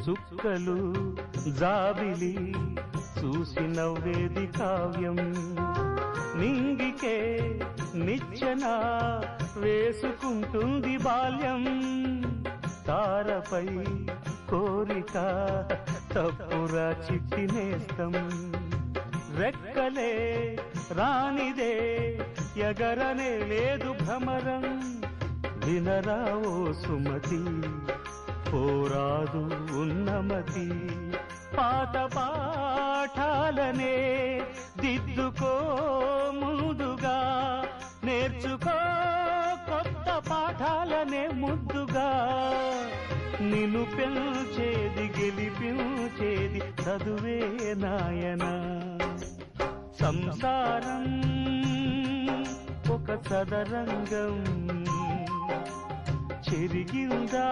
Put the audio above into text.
చుక్కలు జాబిలి చూసి నవ్వేది కావ్యం నింగికే నిచ్చెన వేసుకుంటుంది బాల్యం తారపై కోరిక తప్పురా చిట్టి నేస్తం రెక్కలే రానిదే ఎగరనే లేదు భ్రమరం వినరావో సుమతి పోరాదు ఉన్నమతి పాత పాఠాలనే దిద్దుకో ముందుగా నేర్చుకో కొత్త పాఠాలనే ముద్దుగా నిన్ను పెంచేది గెలిపించేది చదువే నాయన సంసారం ఒక సదరంగం చెరిగిందా